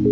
प्रपद्ये। 「 」 「 」 」 」 」 」 」 」 」 」 」 」 」 」 」 」 」 」 」 」 」 」 」 」 」 」 」 」 」 」 」 」 」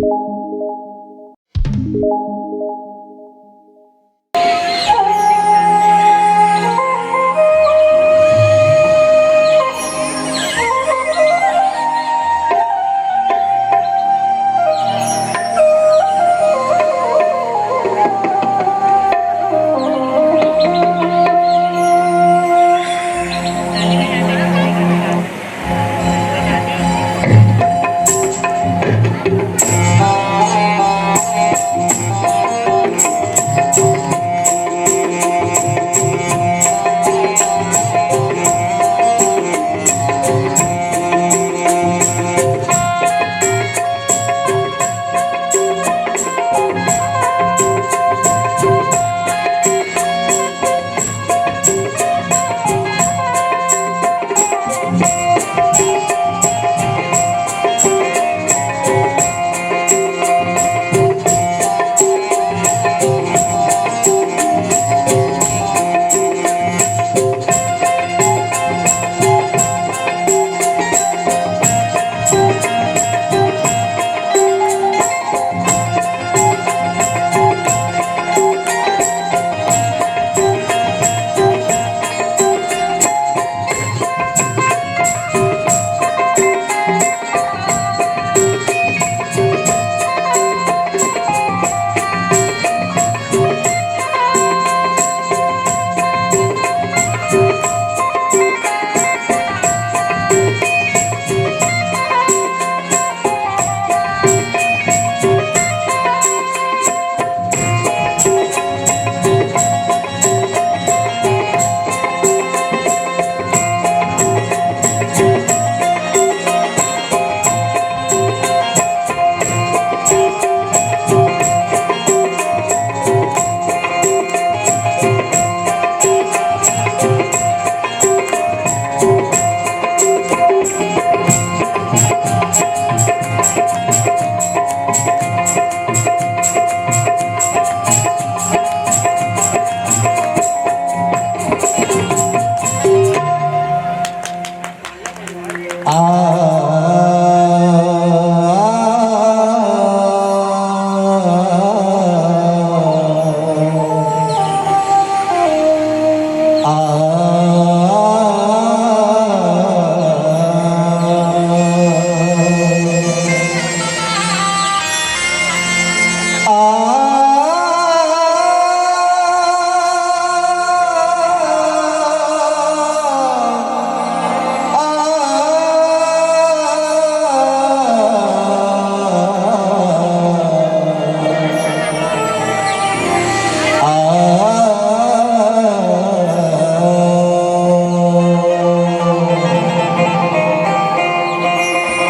ॐ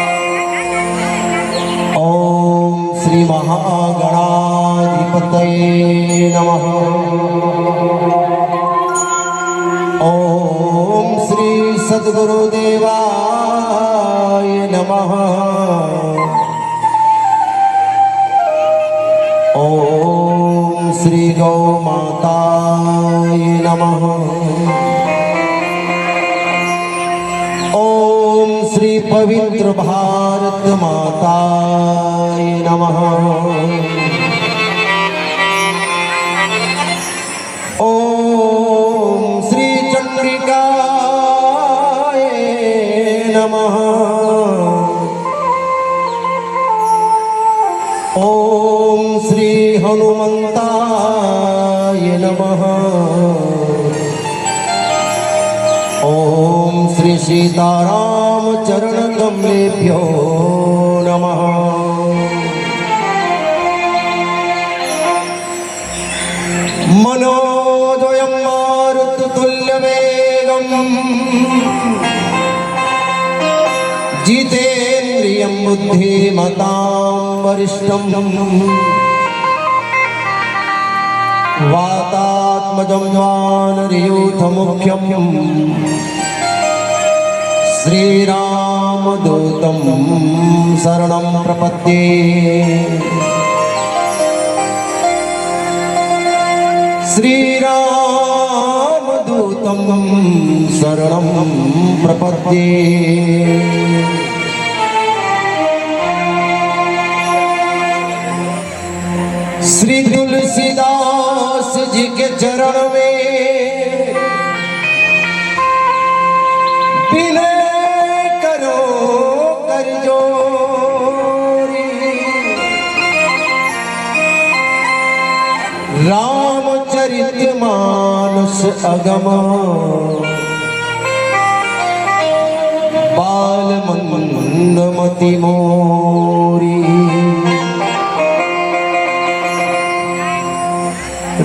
श्री महागणाधिपतये श्री तुलसीदास जी के चरण में विनय करो कर जोरी। रामचरितमानस अगम बाल मंदमति मोरी।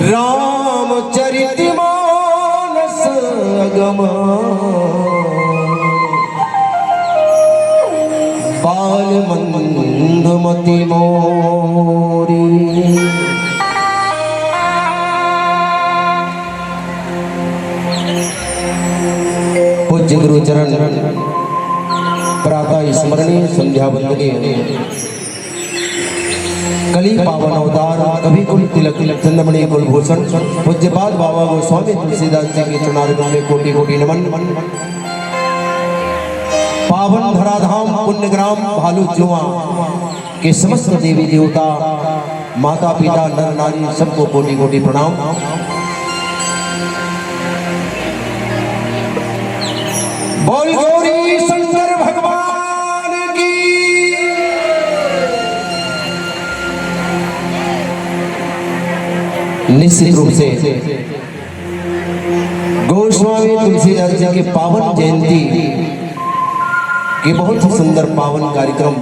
रामचरितमानस अगम बाल मंदमति मोरी। पूज्य गुरुचरण प्रातः स्मरणीय संध्या वंदनीय कली पावन अवतार कवि कुल तिलक चंद्रमणि कुलभूषण पूज्यपाद बाबा गोस्वामी तुलसीदास जी के चरणारविंद में कोटि कोटि नमन। पावन धराधाम पुण्यग्राम भालूजुआ के समस्त देवी देवता माता पिता नर नारी सबको कोटि कोटि प्रणाम। बोल गौरी शंकर भगवान की। निश्चित रूप से गोस्वामी तुलसीदास जी के पावन जयंती के बहुत ही सुंदर पावन कार्यक्रम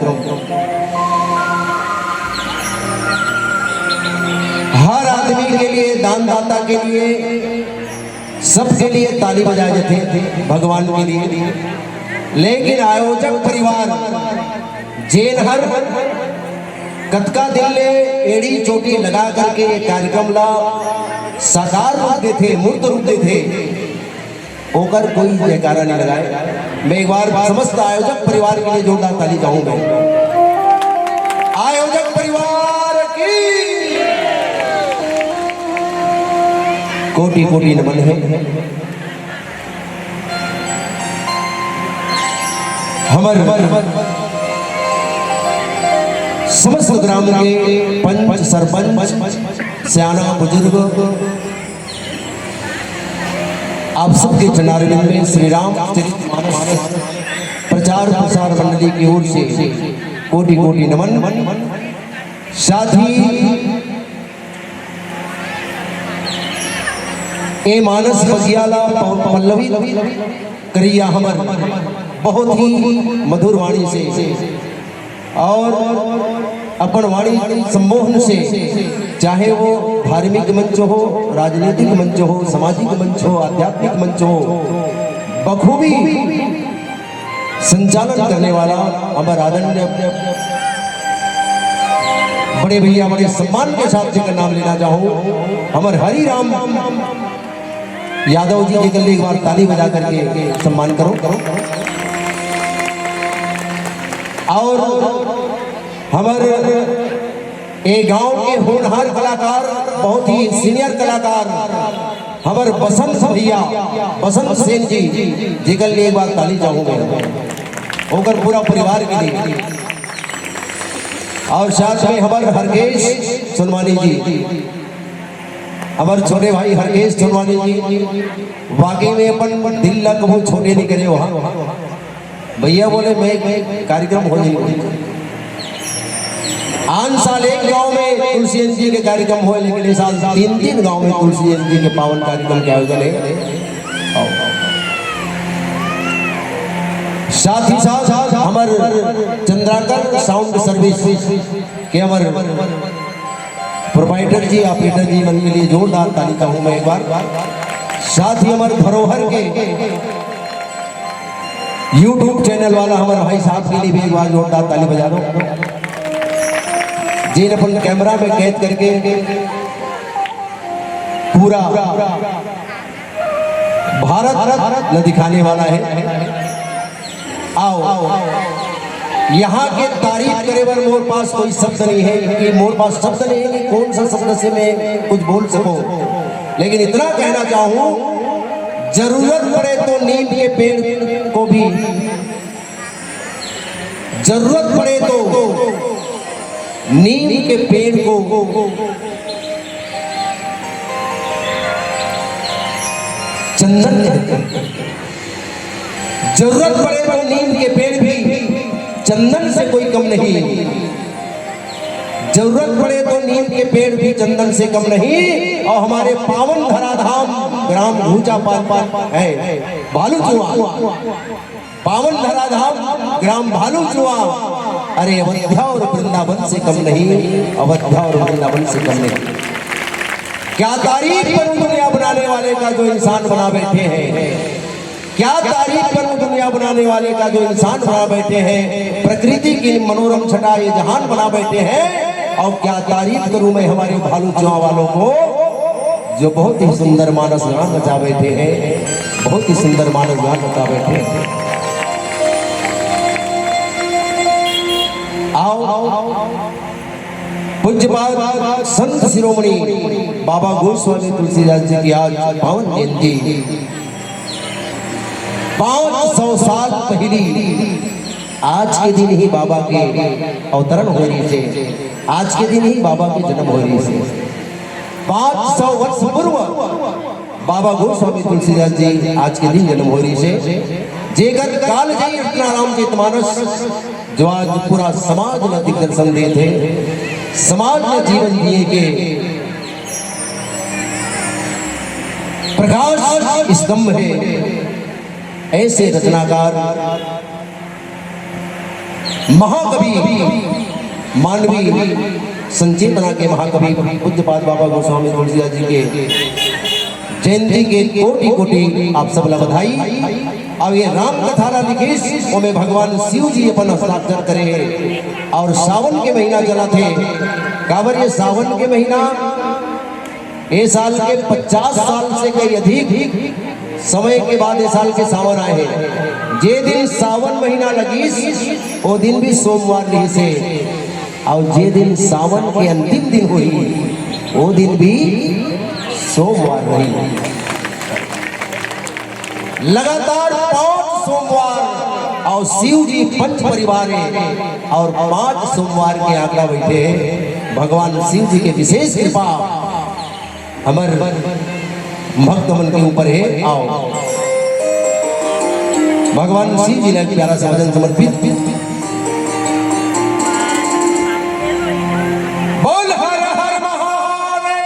हर आदमी के लिए, दानदाता के लिए, सबके लिए ताली बजाए जाते थे भगवान के लिए। लेकिन आयोजक परिवार जेन हर कतका दिल ले एड़ी चोटी लगा करके कार्यक्रम ला साकार रूप दे थे, मूर्त रूप दे थे, होकर कोई जयकारा नहीं लगाए। मैं एक बार समस्त आयोजक परिवार के लिए जोरदार ताली चाहूंगा। आयोजक परिवार की कोटि कोटि नमन है। हमारे समस्त ग्राम के पंच सरपंच सियाना बुजुर्ग आप सबके चरणारविंद में श्री राम चरितमानस प्रचार प्रसार मंडली की ओर से कोटि कोटि नमन। साथ ही ए मानस बगियाला पल्लवी करिया हमर बहुत ही मधुर वाणी से और अपन वाणी सम्मोहन से, चाहे वो धार्मिक मंच हो, राजनीतिक मंच हो, सामाजिक मंच हो, आध्यात्मिक मंच हो, बखूबी संचालन करने वाला हमारा आदरणीय बड़े भैया बड़े सम्मान के साथ जिनका नाम लेना चाहूँ हमारे हरि राम यादव जी के लिए एक बार ताली बजा करके सम्मान करो। और हमारे एक गांव के होनहार कलाकार, बहुत ही सीनियर कलाकार हमारे बसंत भैया बसंत सेन जी के लिए एक बार ताली चाहूंगा होकर पूरा परिवार के लिए। और साथ में हमारे हरकेश सुनवानी जी, हमारे छोटे भाई हरकेश सुनवानी जी, वाकई में अपन दिल लग वो छोटे नहीं करे वहाँ भैया बोले मैं कार्यक्रम हो जाएंगे। आन साल एक गांव में तुलसी जी के कार्यक्रम हुए, लेकिन इस साल 3 गांव में तुलसी जी के पावन कार्यक्रम के आयोजन है। साथ ही साथ हमारे चंद्राकर साउंड सर्विस के हमारे प्रोपाइटर जी, ऑपरेटर जी मन के लिए जोरदार ताली चाहूँ मैं एक बार। साथ ही हमारे धरोहर के YouTube चैनल वाला हमारे भाई साहब के लिए भी एक बार जोरदार ताली बजा दो, जिन अपन कैमरा में कैद करके पूरा भारत न दिखाने वाला है। आओ यहाँ के तारीफ करे पर मोर पास कोई शब्द नहीं है, कि मोर पास शब्द नहीं है कि कौन सा शब्द से मैं कुछ बोल सकूं, लेकिन इतना कहना चाहूं, जरूरत पड़े तो नीम के पेड़ को भी, जरूरत पड़े तो नीम के पेड़ को चंदन जरूरत पड़े तो नीम के पेड़ भी चंदन से कोई कम नहीं, जरूरत पड़े तो नीम के पेड़ भी चंदन से कम नहीं। और हमारे पावन धराधाम ग्राम घूचा पान है भालूचुआ, पावन धराधाम ग्राम भालूचुआ, अरे अयोध्या और वृंदावन से कम नहीं, अयोध्या और वृंदावन से कम नहीं। क्या तारीफ करूं दुनिया बनाने वाले का जो इंसान बना बैठे हैं, क्या तारीफ करूं दुनिया बनाने वाले का जो इंसान बना बैठे हैं, प्रकृति की मनोरम छटा ये जहान बना बैठे हैं। और क्या तारीफ करूं मैं हमारे भालूचुआ वालों को जो बहुत ही सुंदर मानस गान बचा बैठे हैं, बहुत ही सुंदर मानस गान बचा बैठे हैं। आओ पूज्यपाद संत शिरोमणि बाबा गोस्वामी तुलसीदास जी की आज पावन जयंती, 500 साल पहली आज के दिन ही बाबा के अवतरण हो रही से, आज के दिन ही बाबा के जन्म हो रही से 500 वर्ष पूर्व बाबा गोस्वामी तुलसीदास जी आज के दिन जन्म हो रही से जेकर काल जय अपना रामचरित मानस जो आज पूरा समाज में दिग्दर्शन दिए थे, समाज में जीवन दिए के प्रकाश स्तंभ है। ऐसे रचनाकार महाकवि मानवीय संचेतना के महाकवि पूज्यपाद बाबा गोस्वामी तुलसीदास जी के जयंती के कोटि कोटि आप सब ला बधाई। अब ये राम कथा लिखिस में भगवान शिव जी अपन हस्ताक्षर करे और सावन के महीना चला थे काबर ये सावन के महीना ये साल के 50 साल से कई अधिक समय के बाद ये साल के सावन आए हैं। जे दिन सावन महीना लगी वो दिन भी सोमवार रही से, और जे दिन सावन के अंतिम दिन हुई वो दिन भी सोमवार रही। लगातार 5 सोमवार और शिव जी पंच परिवार और 5 सोमवार के आंकड़ा बैठे भगवान शिव जी के विशेष कृपा हमारे भक्त मन के ऊपर है। आओ भगवान शिव जी ने प्यारा सा भजन समर्पित। बोल हर हर महादेव।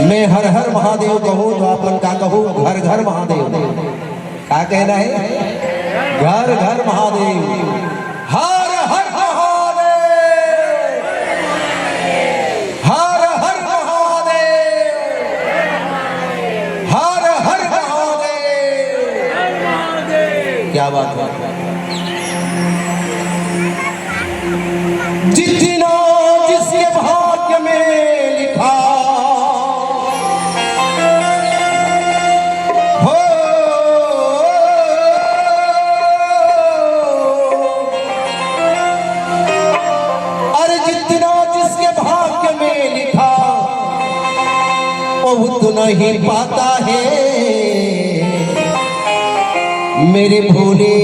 मैं हर हर महादेव कहूँ तो अपन का कहूँ घर घर महादेव। क्या कहना है? घर घर महादेव। हर हर क्या बात है। जितना जिसके भाग्य में लिखा हो, अरे जितना जिसके भाग्य में लिखा वो उतना ही पाता है। मेरे भोले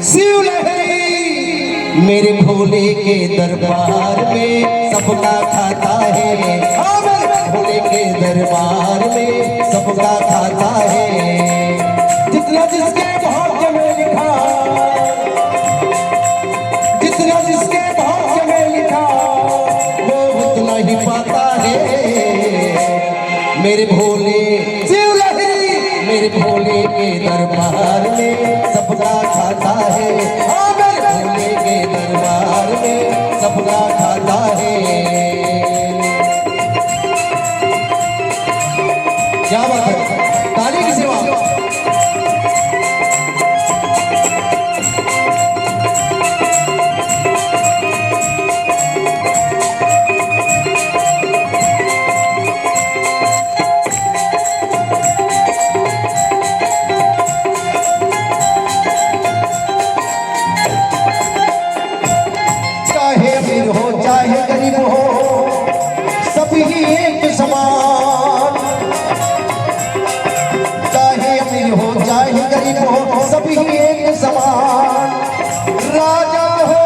शिव लहरी मेरे भोले के दरबार में सबका खाता है। हाँ मेरे भोले के दरबार में सबका खाता है। जितना जिसके भाग्य में लिखा, जितना जिसके भाग्य में लिखा वो उतना ही पाता है। मेरे भोले शिव लहरी मेरे भोले के दरबार में सबका खाता है। हाँ मेरे भोले के दरबार में सबका खाता है। क्या बात है। ताली की सेवा। चाहे गरीब हो सभी एक समान, चाहे अमीर हो चाहे गरीब हो सभी एक समान। राजा हो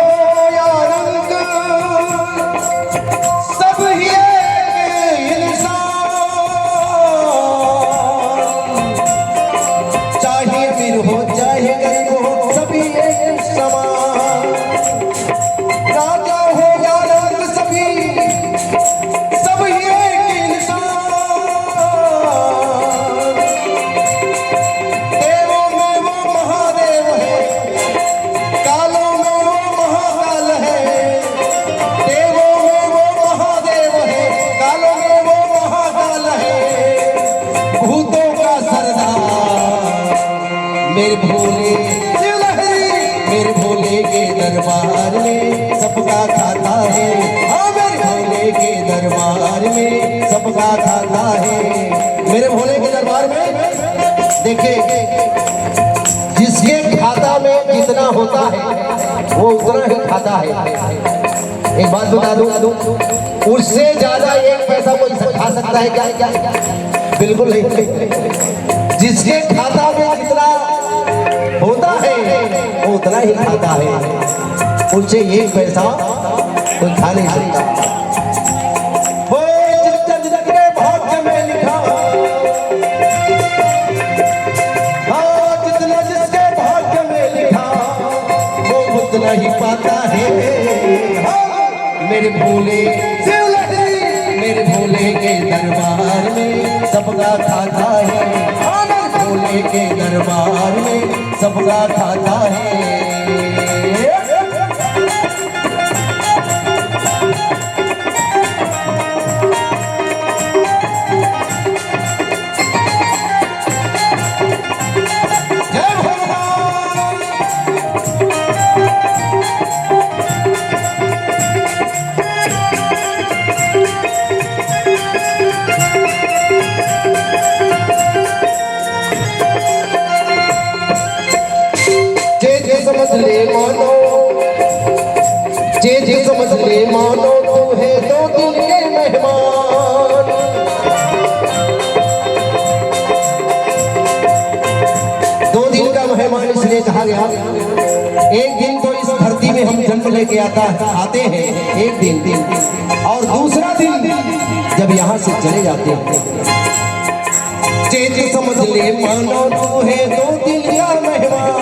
या रंग सभी एक इंसान। में सबका खाता है, हाँ मेरे भोले के दरबार में सबका खाता है। मेरे भोले के दरबार में देखिए, जिसके खाता में जितना होता है वो उतना ही खाता है। एक बात बता दूं, उससे ज्यादा एक पैसा कोई खा सकता है क्या? बिल्कुल नहीं। जिसके खाता में जितना होता है वो उतना ही खाता है, उससे एक पैसा कोई खा नहीं सकता। वो जिसके भाग्य में लिखा, हाँ जितना जिसके भाग्य में लिखा वो उतना ही पाता है। मेरे भोले मेरे भोले के दरबार में सबका खाता है, मेरे भोले के दरबार में सबका खाता है। समझ ले मानो, जे समझ ले मानो, तू है दो दिन के मेहमान। दो दिन का मेहमान इसलिए कहा गया, एक दिन तो इस धरती में हम जन्म लेके आते हैं, एक दिन, और दूसरा दिन जब यहाँ से चले जाते हैं। जे समझ ले मानो, तू है दो दिन का मेहमान।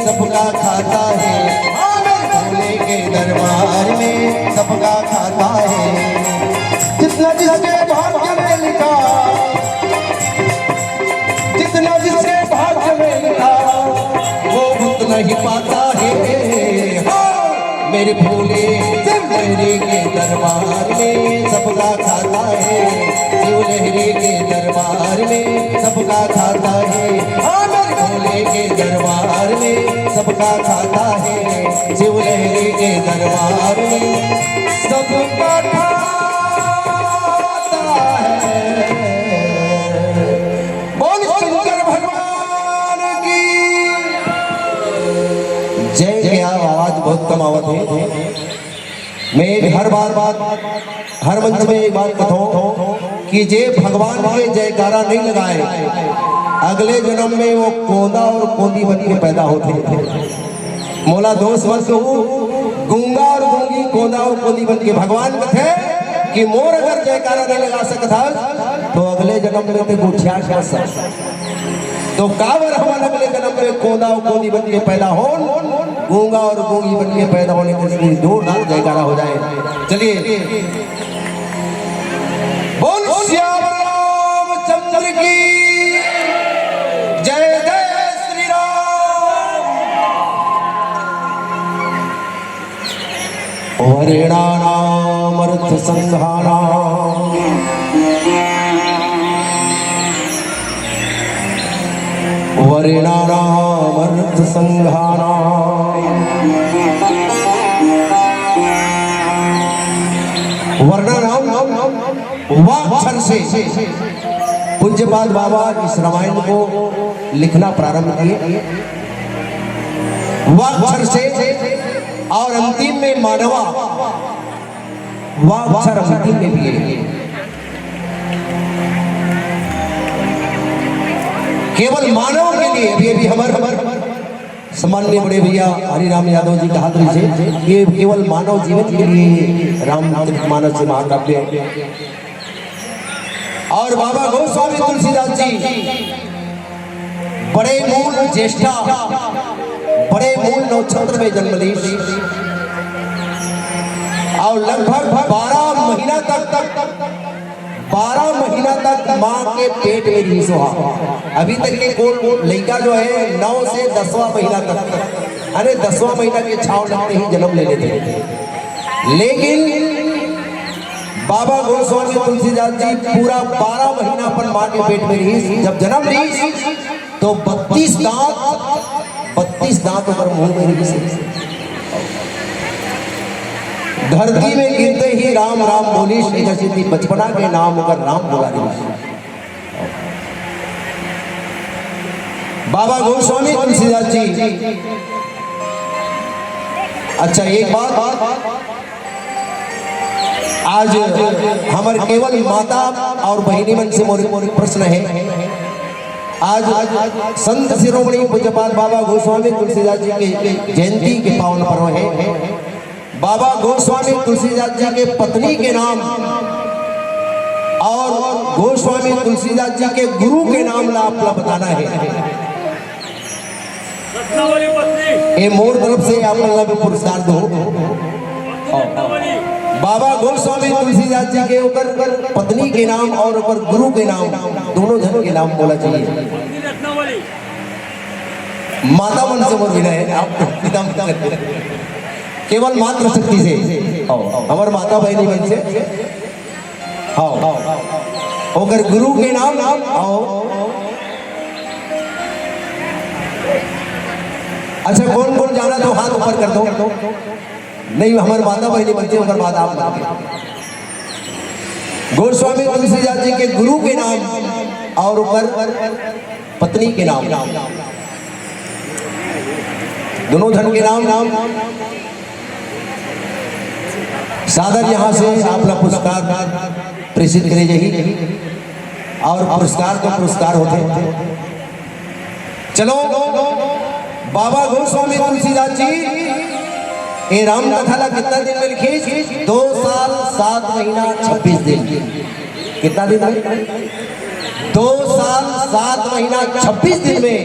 सबका खाता है, मेरे भोले के दरबार में सबका खाता है। जितना जिसके भाग्य में लिखा, जितना जिसके भाग्य में लिखा वो उतना ही पाता है। मेरे भोले लहरी के दरबार में सबका खाता है, शिव लहरी के दरबार में सबका खाता है। मेरे भोले के दरबार में सबका खाता है, शिव लहरी के दरबार में सबका खाता है। बोल शंकर भगवान की जय। क्या आवाज बहुत कम आवत है। मैं हर मंच में एक बात बताऊं कि जे भगवान के जयकारा नहीं लगाए, अगले जन्म में वो कोंदा और कोंदी बन के पैदा होते थे। मोला दोस्त वर्ष गूंगा और गूंगी, कोंदा और कोंदी बन के भगवान थे कि मोर अगर जयकारा नहीं लगा सकता तो अगले जन्म में ते गुठिया तो कावर हम अगले जन्म में कोंदा और कोंदी बन के पैदा हो, गूंगा और गूंगी बन के पैदा होने के लिए जोरदार जयकारा हो जाए। चलिए बोल श्याम रामचंद्र की जय, जय श्री राम। वर्णानाम अर्थ संघानाम, वर्णानाम अर्थ संघानाम। वर्णानाम वाक्क्षर से पूज्यपाद बाबा इस रामायण को लिखना प्रारंभ किए, वाक्क्षर से, और अंतिम में मानवा वाक्क्षर अंतिम में भी है। केवल मानव के लिए अभी हमारे सम्माननीय बड़े भैया हरिराम यादव जी कहा से ये केवल मानव जीवन के लिए रामचरित मानस से महाकाव्य, और बाबा गोस्वामी तुलसीदास जी बड़े मूल ज्येष्ठा बड़े मूल नक्षत्र में जन्म ली और लगभग 12 महीना तक माँ के पेट में रही सुहा। अभी तक के कोल लड़का जो है 9 से 10वां महीना तक, अरे 10वां महीना के छाव लगते ही जन्म ले लेते हैं। लेकिन बाबा गोस्वामी तुलसीदास जी पूरा 12 महीना पर माँ के पेट में रही। जब जन्म ली तो 32 दांत ऊपर मुंह में रही। धरती में गिरते ही राम राम बोली, श्री बचपना के नाम होकर राम बोला रही। बाबा गोस्वामी तुलसीदास जी। अच्छा एक बात, आज हमारे केवल माता और बहिनी मन से मोरे प्रश्न है। आज संत शिरोमणि पूज्यपाद बाबा गोस्वामी तुलसीदास जी के जयंती के पावन पर्व है। बाबा गोस्वामी तुलसीदास जी के पत्नी के नाम और गोस्वामी तुलसीदास जी के गुरु के नाम ला आपला बताना है। ये मोर तरफ से आप लोग पुरस्कार दो। बाबा गोस्वामी तुलसीदास जी के ऊपर पत्नी के नाम और ऊपर गुरु के नाम, दोनों जन के नाम बोला चाहिए। माता मन से बोल है आप केवल मात्र शक्ति से हमार माता बहनी बन से और गुरु के नाम आओ। अच्छा कौन कौन जाना तो हाथ ऊपर कर दो। नहीं हमारे माता बहनी बनते होकर बाद आप गोस्वामी तुलसीदास जी के गुरु के नाम और ऊपर पत्नी के नाम, दोनों धन के नाम सादर यहाँ से आपला पुरस्कार प्रेषित करे जाइए और पुरस्कार तो पुरस्कार होते। चलो बाबा गोस्वामी तुलसीदास जी ये राम कथा ला कितना दिन में लिखी? 2 साल 7 महीना 26 दिन। कितना दिन में? 2 साल 7 महीना 26 दिन में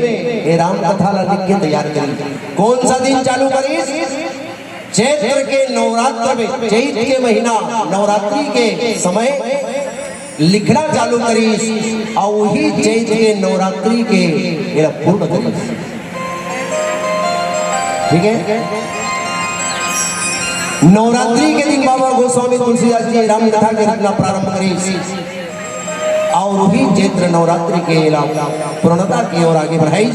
ये राम कथा ला लिख के तैयार करी। कौन सा दिन चालू करी? चैत्र के नवरात्र में, चैत के महीना नवरात्रि के समय लिखना चालू करी और वही चैत के नवरात्रि के पूर्ण करी। ठीक है, नवरात्रि के दिन बाबा गोस्वामी तुलसीदास जी राम कथा के रचना प्रारंभ करी और वही चैत्र नवरात्रि के पूर्णता की ओर आगे बढ़ाई।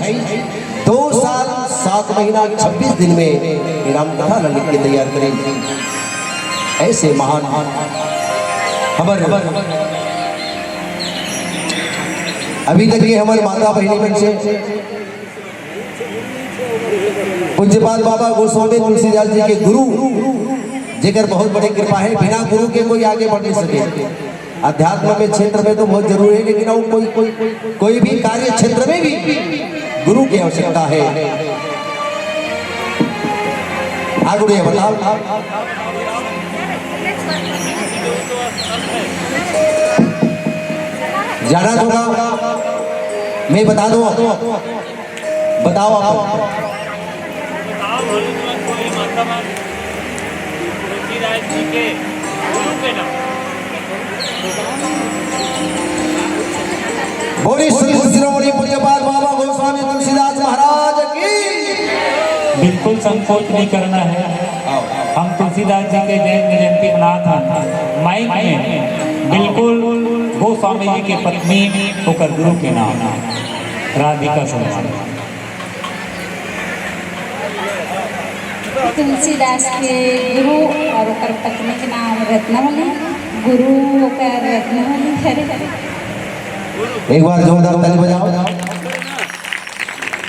2 साल 7 महीना 26 दिन में राम कथा लिख के तैयार करें। ऐसे महान खबर अभी तक ये हमारे माता बहनी मन से पूज्यपाद बाबा गोस्वामी तुलसीदास जी के गुरु जेकर बहुत बड़ी कृपा है। बिना गुरु के कोई आगे बढ़ नहीं सके। अध्यात्म के क्षेत्र में तो बहुत जरूरी है, लेकिन कोई भी कार्य क्षेत्र में भी गुरु की आवश्यकता है। आगे बताओ। जाना होगा, मैं बता दूं, बताओ आप। बोली श्री शिरोमणि पूज्यपाद बाबा गोस्वामी तुलसीदास महाराज की। बिल्कुल संकोच नहीं करना है। हम तुलसीदास जी के जयंती मनाते हैं माइक में, बिल्कुल गोस्वामी जी के पत्नी होकर गुरु के नाम राधिका सम्मान। तुलसीदास के गुरु और ओकर पत्नी के नाम रत्नवली, गुरु ओकर रत्नवली। खरे एक बार जोरदार ताली बजाओ।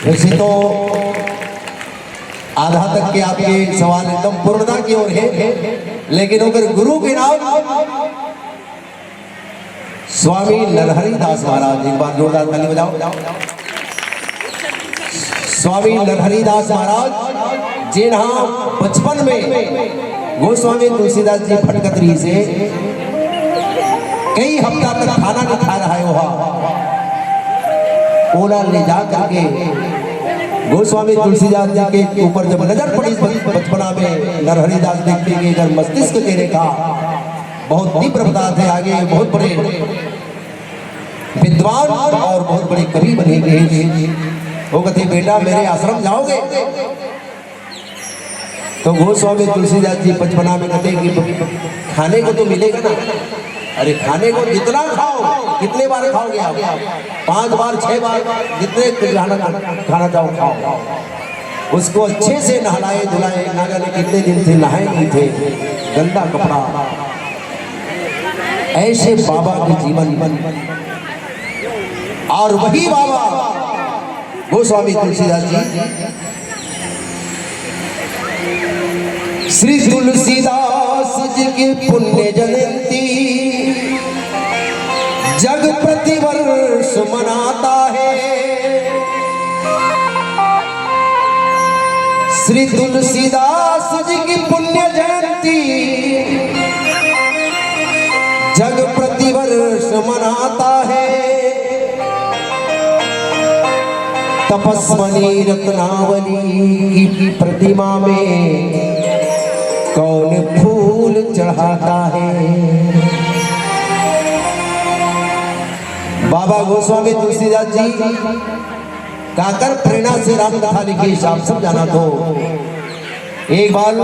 वैसे तो आधा तक के आपके सवाल एकदम पूर्णता की ओर है, लेकिन अगर गुरु के नाम स्वामी नरहरि दास महाराज, एक बार जोरदार ताली बजाओ। स्वामी नरहरि दास महाराज जिन्हा बचपन में गोस्वामी तुलसीदास जी फटकतरी से कई हफ्ता तक खाना नहीं खा रहा है वह ओला ले जा करके गोस्वामी तुलसीदास जी के ऊपर जब नजर पड़ी बचपना में नरहरिदास देखते कि इधर मस्तिष्क तेरे का बहुत तीव्र पदार्थ है, आगे बहुत बड़े विद्वान और बहुत बड़े कवि बनेंगे। वो कहते बेटा मेरे आश्रम जाओगे? तो गोस्वामी तुलसीदास जी बचपना में कहते कि खाने को तो मिलेगा ना। अरे खाने को जितना खाओ, कितने बार खाओगे आप? 5 बार 6 बार, जितने खाना चाहो खाओ। उसको अच्छे से नहलाए धुलाए, ना जाने कितने दिन से नहाए नहीं थे, गंदा कपड़ा। ऐसे बाबा के जीवन और वही बाबा गोस्वामी तुलसीदास जी श्री तुलसीदास जी की पुण्य जयंती जग प्रतिवर्ष मनाता है। श्री तुलसीदास जी की पुण्य जयंती जग प्रतिवर्ष मनाता है। तपस्वनी रत्नावली की प्रतिमा में कौन फूल चढ़ाता है। बाबा गोस्वामी तुलसीदास जी गाकर प्रेरणा से राम कथा लिखी, आप सब जाना। तो एक बार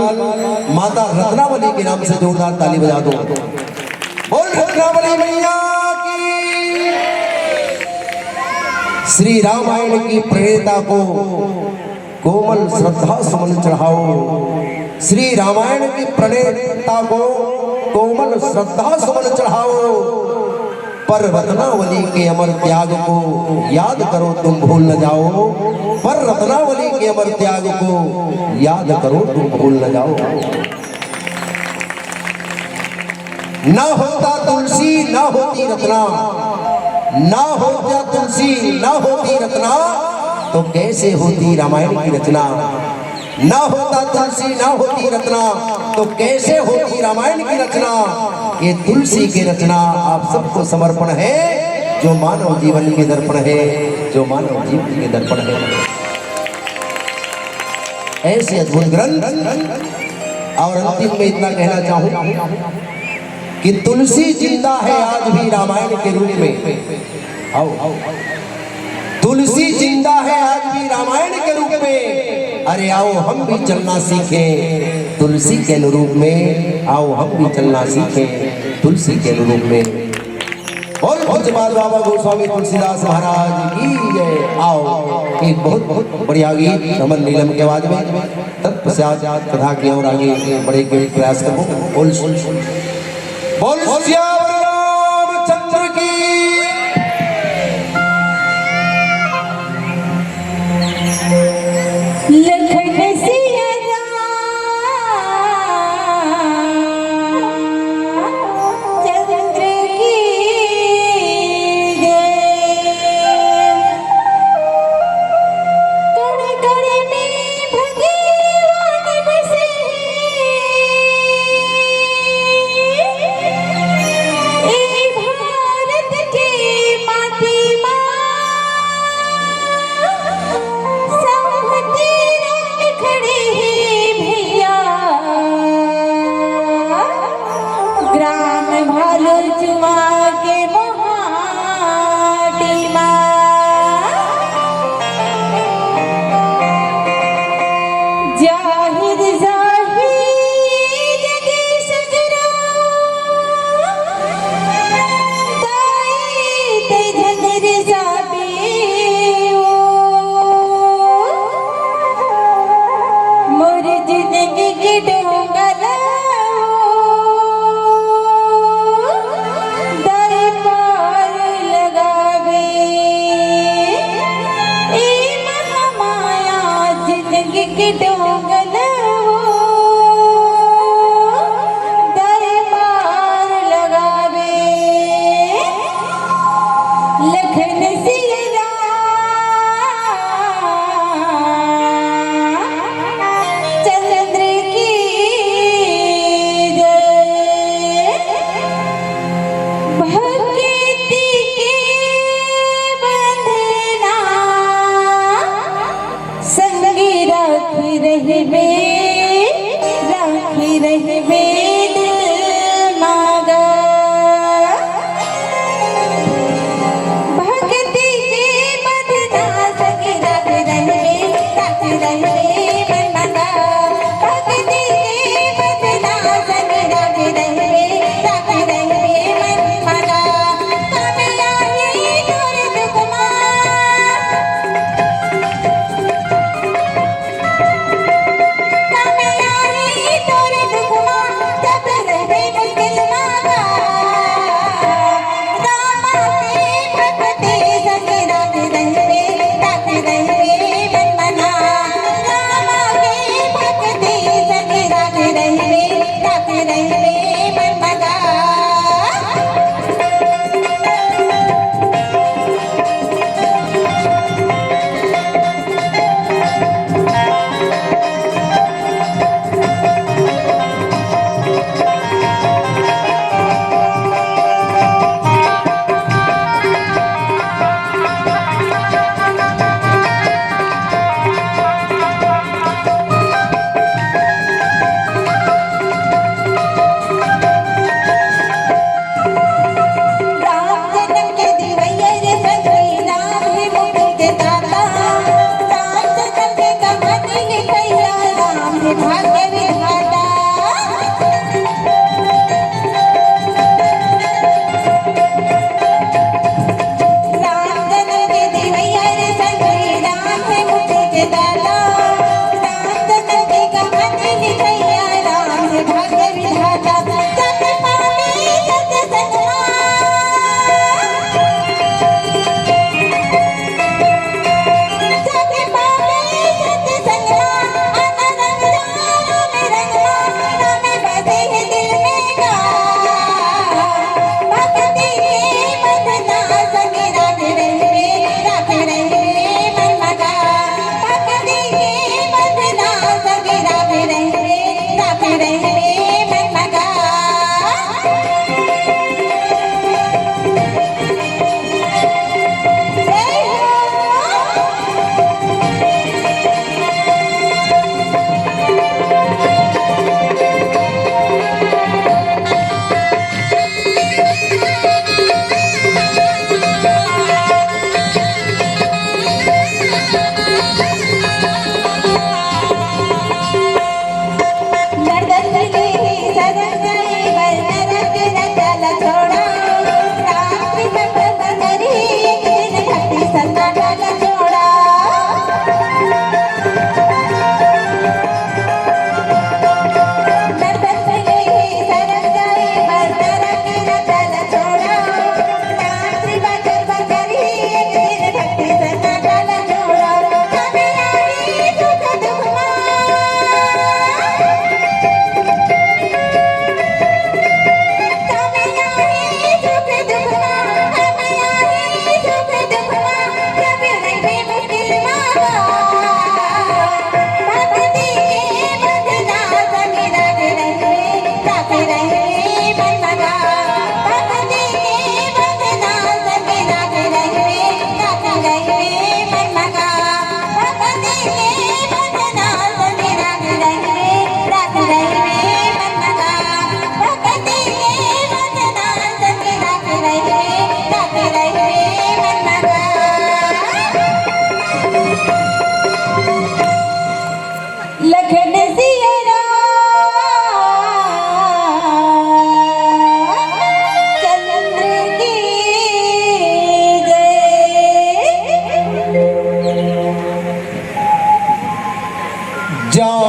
माता रत्नावली के नाम से जोरदार ताली बजा दो। बोल रत्नावली मैया की। श्री रामायण की प्रेरणा को कोमल श्रद्धा सुमन चढ़ाओ। श्री रामायण की प्रणेता को कोमल श्रद्धा सुमन चढ़ाओ। पर रत्नावली के अमर त्याग को याद करो तुम भूल न जाओ। पर रत्नावली के अमर त्याग को याद करो तुम भूल न जाओ। ना होता तुलसी ना होती रत्ना, ना होता तुलसी ना होती रत्ना, तो कैसे होती रामायण की रचना। ना होता तुलसी ना होती रचना, तो कैसे होती रामायण की रचना। ये तुलसी की रचना आप सबको समर्पण है, जो मानव जीवन के दर्पण है, जो मानव जीवन के दर्पण है। ऐसे अद्भुत ग्रंथ। और अंतिम में इतना कहना चाहूं कि तुलसी जिंदा है आज भी रामायण के रूप में। आओ तुलसी जिंदा है आज भी रामायण के रूप में। अरे आओ हम भी चलना सीखें तुलसी के अनुरूप में। आओ हम भी चलना सीखें तुलसी के अनुरूप में। और पूज्य बाबा गोस्वामी तुलसीदास महाराज की जय। आओ एक बहुत बहुत बढ़िया गीत अमन नीलम के आवाज में तत्पश्चात कथा की और आगे बड़े के प्रयास करो। बोल श्याम रामचंद्र की। लखन सिया चंद्र की कण कण में भगवान बसे। ए भारत की माटी मां सहती रंग खड़े हैं भैया। ग्राम भालो जुआ के मोहाटी जाहिर जाहिर जगे सजरा ताई ते झंझर जाबे मोर जिंदगी की डोंगला दर पार लगावे। ए महामाया जिंदगी की डोंगला दर पार लगावे। लखन सिया चंद्र की जय। रहबे राखी रहबे दिल मागा भक्ति के बदना सके राखी रहबे मन मागा भक्ति के बदना सके राखी रहबे मन मागा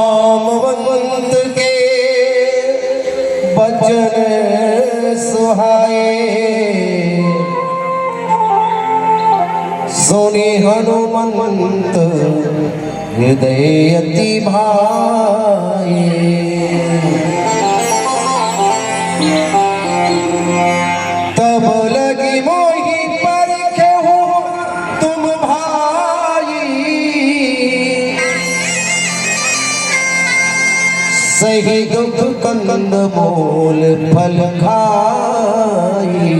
जामवंत के बचन सुहाए सोने हनुमंत हृदय अति भाए तब लगी मोही पर कहूँ तुम भाई सही दुख कंद मोल फल खाई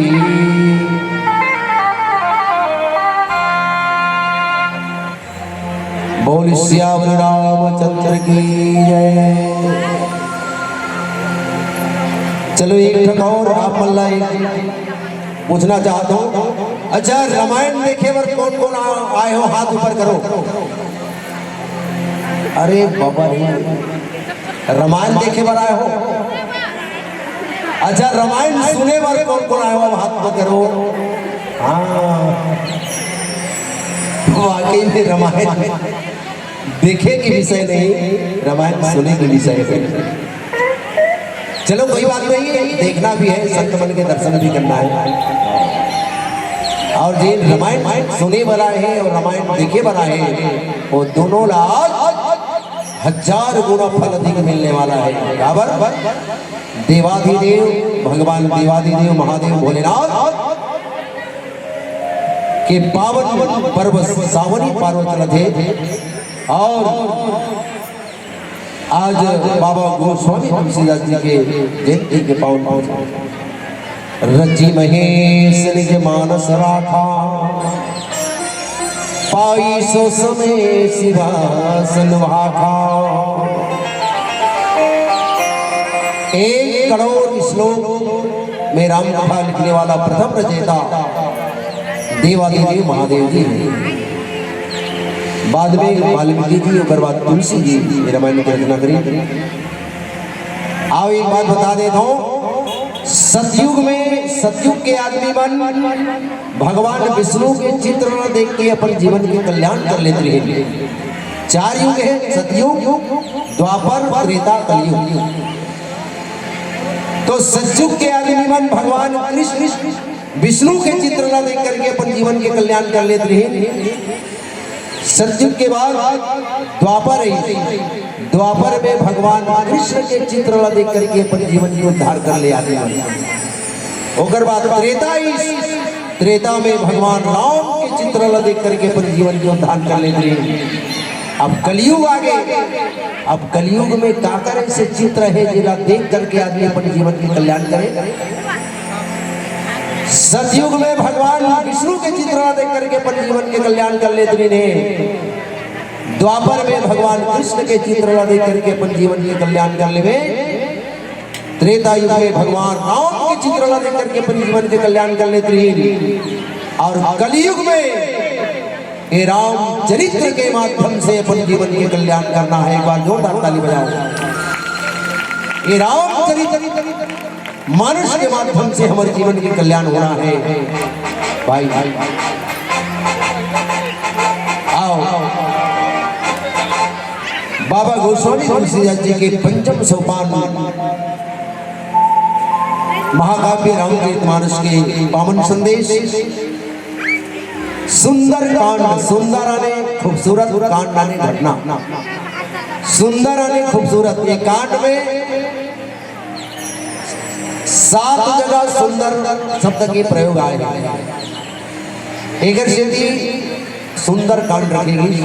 बोल श्याम रामचंद्र की जय। चलो एक ठक और आप मल्ला पूछना चाहता हूँ। अच्छा, रामायण देखे वर कौन कौन आए हो, हाथ ऊपर करो। अरे बाबा रे, रामायण देखे वर आए हो। अच्छा, रामायण सुने वर कौन कौन आए हो, हाथ ऊपर करो। हाँ, वाकई में रामायण देखे के विषय नहीं, रामायण सुने के विषय है। चलो कोई बात नहीं, देखना भी है, संत मन के दर्शन भी करना है। और जिन रामायण सुने वाला है और रामायण देखे वाला है, वो दोनों लाख 1000 गुना फल अधिक मिलने वाला है। बराबर देवाधिदेव भगवान देवाधिदेव महादेव भोलेनाथ के पावन पर्व सावनी पार्वती थे। और आज बाबा गोस्वामी तुलसीदास जी के जयंती के पावन रची महेश निज मानस राखा, पाई सो समय सिंहासन भाखा। 1 करोड़ श्लोक में राम कथा लिखने वाला प्रथम रचयिता देवाधिदेव महादेव जी हैं। बाद में वाल्मीकि जी और बाद तुलसी जी रामायण की रचना करी। आओ एक बात बता देता हूँ, सतयुग के आदमी मन भगवान विष्णु के चित्र न देख के अपन जीवन के कल्याण कर लेते हैं। 4 युग है, सतयुग, द्वापर, त्रेता, कलयुग। तो सतयुग के आदमी मन भगवान कृष्ण विष्णु के चित्र न देख करके अपन जीवन के कल्याण कर लेते हैं। सतयुग के बाद द्वापर है, द्वापर में भगवान कृष्ण के चित्र ला देख करके अपन जीवन की उद्धार कर ले आते हैं। ओकर बाद त्रेता में भगवान राम के चित्र ला देख करके अपन जीवन की उद्धार कर लेते हैं। अब कलयुग आ गए। अब कलयुग में का करे से चित्र है जिला देख करके आदमी अपन जीवन की कल्याण करे। सतयुग में भगवान विष्णु के चित्र देख करके अपन जीवन के कल्याण कर लेते हैं। द्वापर में भगवान कृष्ण के चित्र देख करके अपन जीवन के कल्याण कर लेवे। त्रेता युग में भगवान राम के चित्र देख करके अपन जीवन के कल्याण कर लेते हैं। और कलयुग में ये राम चरित्र के माध्यम से अपन जीवन के कल्याण करना है। एक बार जोरदार ताली बजाओ। ये राम चरित्र मनुष्य के माध्यम से हमारे जीवन के कल्याण होना है। भाई आओ, बाबा गोस्वामी तुलसीदास जी के पंचम सोपान महाकाव्य रामचरितमानस के पावन संदेश, सुंदर कांड, सुंदर आने खूबसूरत कांड आने घटना, सुंदर आने खूबसूरत। ये कांड में 7 जगह सुंदर शब्द के प्रयोग आए हैं। एक सुंदर कांड रखेगी।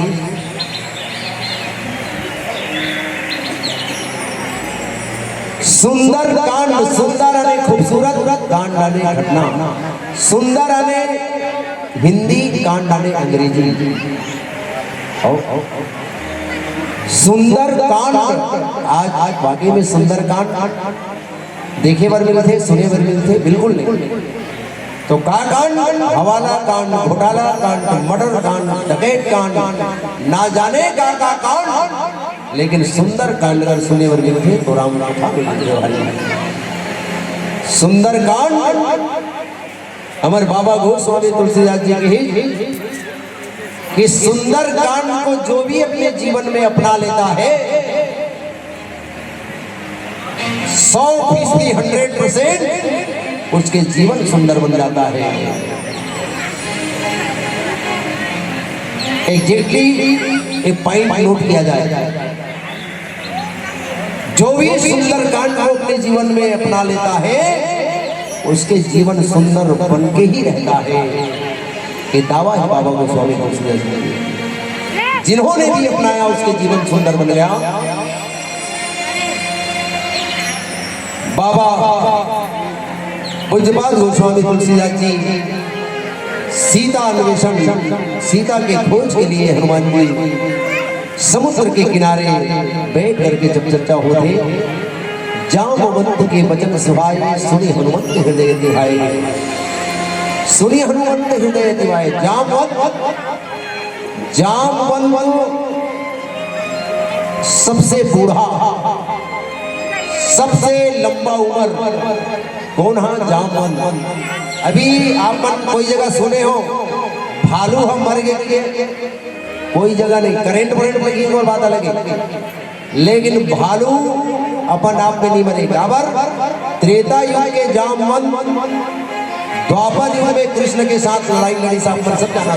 सुंदर कांड, सुंदर आने खूबसूरत कांड आने घटना, सुंदर आने हिंदी, कांड आने अंग्रेजी। सुंदर कांड आज बाकी में सुंदर कांड देखे बार मिले थे, सुने बार मिले थे, बिल्कुल नहीं। तो का कांड, हवाला कांड, घोटाला कांड, मर्डर कांड, डकैत कांड, ना जाने का कांड। लेकिन सुंदर कांड अगर सुने बार मिले थे तो राम कथा सुंदर कांड हमारे बाबा गोस्वामी तुलसीदास जी के कि सुंदर कांड को जो भी अपने जीवन में अपना लेता है 100% 100% उसके जीवन सुंदर बन जाता है। एग्जैक्टली एक पॉइंट नोट किया जाए, जो भी सुंदर कांड को अपने जीवन में अपना लेता है उसके जीवन सुंदर बन के ही रहता है। ये दावा है बाबा गोस्वामी तुलसीदास जी, जिन्होंने भी अपनाया उसके जीवन सुंदर बन गया। बाबा पूज्यपाद गोस्वामी तुलसीदास जी सीता अन्वेषण, सीता के खोज के लिए हनुमान जी समुद्र के किनारे बैठ करके जब चर्चा होते, जामवंत के वचन सुहाए, सुनी हनुमंत हृदय दिहाए, सुनी हनुमंत हृदय दिवाए। जामवंत सबसे बूढ़ा, सबसे लंबा उम्र कौन है? जामवंत। अभी आप कोई जगह सुने हो भालू हम मर गए, कोई जगह नहीं, करेंट वरेंट लगी और बात अलग है, लेकिन भालू अपन आप में नहीं मरे। बराबर त्रेता युग के जामवंत, द्वापर युग में कृष्ण के साथ लड़ाई लड़ी, साहब पर सब जाना।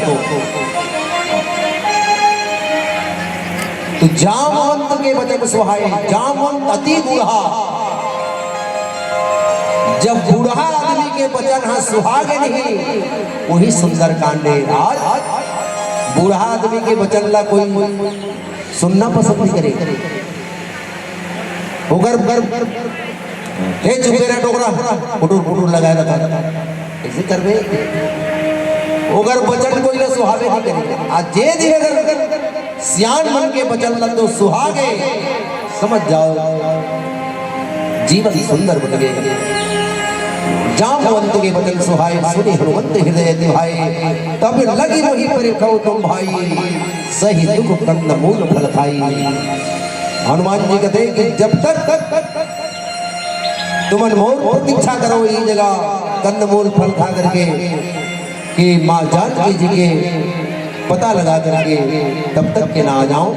तो जामवंत के वचन सुहाए, जामवंत अति बूढ़ा। जब बूढ़ा आदमी के वचन हाँ सुहागे नहीं, वही सुंदर कांडे। आज बूढ़ा आदमी के वचन ला कोई सुनना पसंद नहीं करे। उगर हे चुपे रहा टोकरा, फुटूर फुटूर लगाए रखा, ऐसे कर बे। उगर वचन कोई ना सुहावे नहीं करे। आज जे दिए अगर सियान मन के वचन ला तो सुहागे, समझ जाओ जीवन सुंदर बन गए। जामवंत के वचन सुहाए, सुनी हनुमंत हृदय दिहाए, तब लगी वही परिखो तुम भाई, सही दुख कंद मूल फल खाई। हनुमान जी कहते कि जब तक तुम अनमोल प्रतीक्षा करो ये जगह कंदमूल फल खा करके, कि माँ जानकी जी के पता लगा करके, तब तक के ना आ जाओ।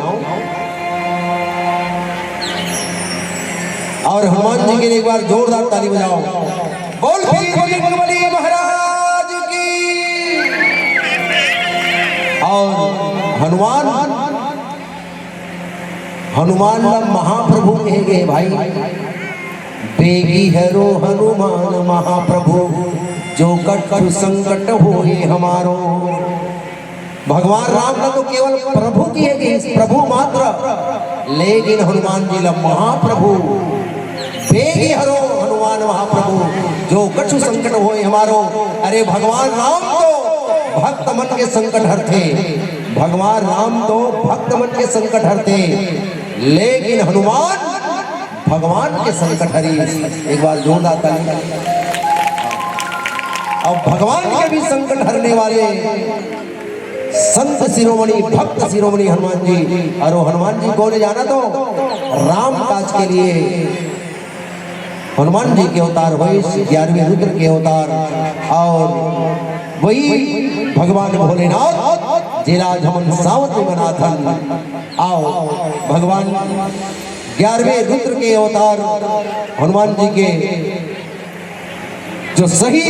और हनुमान जी के लिए एक बार जोरदार ताली बजाओ। बोल बजरंगबली महाराज की। और हनुमान महाप्रभु कहे गए भाई, बेगी हरो हनुमान महाप्रभु, जो कटु संकट होए हमारो। भगवान राम ने तो केवल प्रभु किए गए, प्रभु मात्र, लेकिन हनुमान जी महाप्रभु, बेगी हरो हनुमान महाप्रभु, जो कछु संकट होए हमारो। अरे भगवान राम तो भक्त मन के संकट हरते, भगवान राम तो भक्त मन के संकट हरते, लेकिन हनुमान भगवान के संकट हरी। एक बार जोरदार ताली। अब भगवान के भी संकट हरने वाले संत शिरोमणि, भक्त शिरोमणि हनुमान जी। और हनुमान जी को जाना तो राम काज के लिए हनुमान जी के अवतार हुए, 11वें रुद्र के अवतार। और वही भगवान भोलेनाथ जिला झमन सावत मनाथन। आओ भगवान 11वें रुद्र के अवतार हनुमान जी के जो सही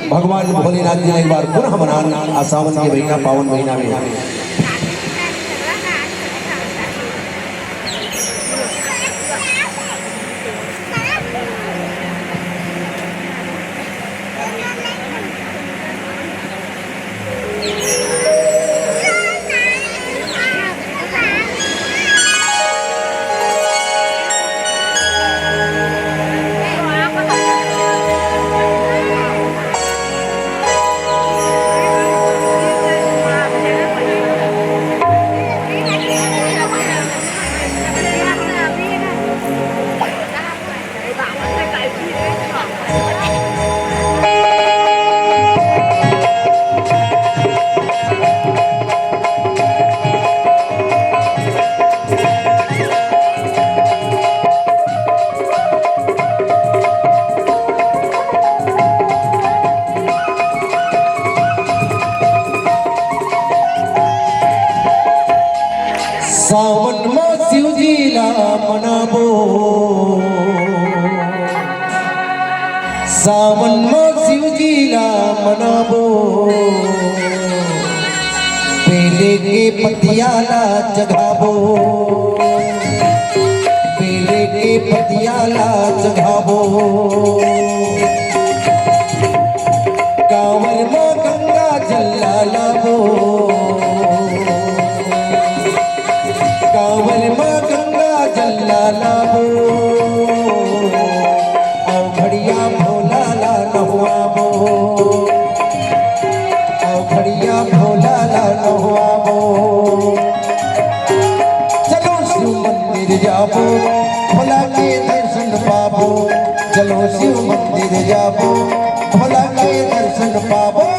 भगवान भोलेनाथ जी ने एक बार पुनः मनाना सावन के महीना, पावन महीना में। सावन में शिव जी ला मनाबो, सावन में शिव जी ला मनाबो, बेले के पतियाला जगाबो, बेले के पतियाला जगाबो। कांवर में गंगा जल लाबो, कांवर में गंगा जल लाबो, आओ घड़िया भोला ला नहुआबो, आओ घड़िया भोला ला नहुआबो। जाबो भोला के दर्शन पाबो चलो शिव मंदिर जाबो भोला के दर्शन पाबो।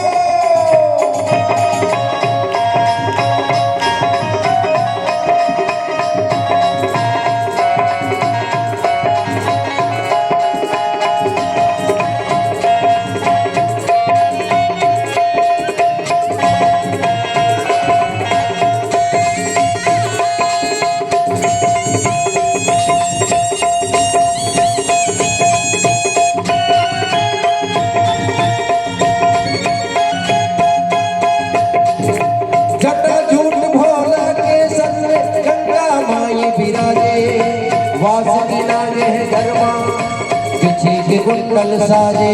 कुंडल साजे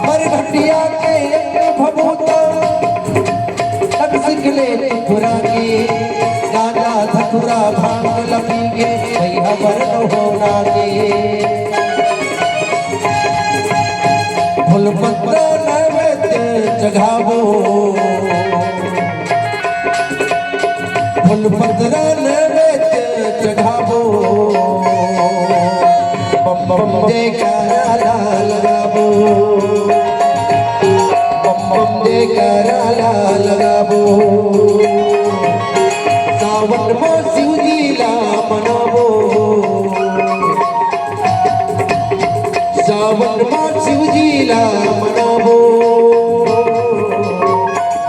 मरघटिया के भभूता सिखले पुरा के गाजा धतुरा भांग लपीगे भैया वरण होना के फूलपत्र नैवेद्य जगावो फूलपत्र नैवेद्य जगावो बम बम जयकारा लगावो बम बम जयकारा लगावो। सावन में शिव जी ला मनावो सावन में शिव जी ला मनावो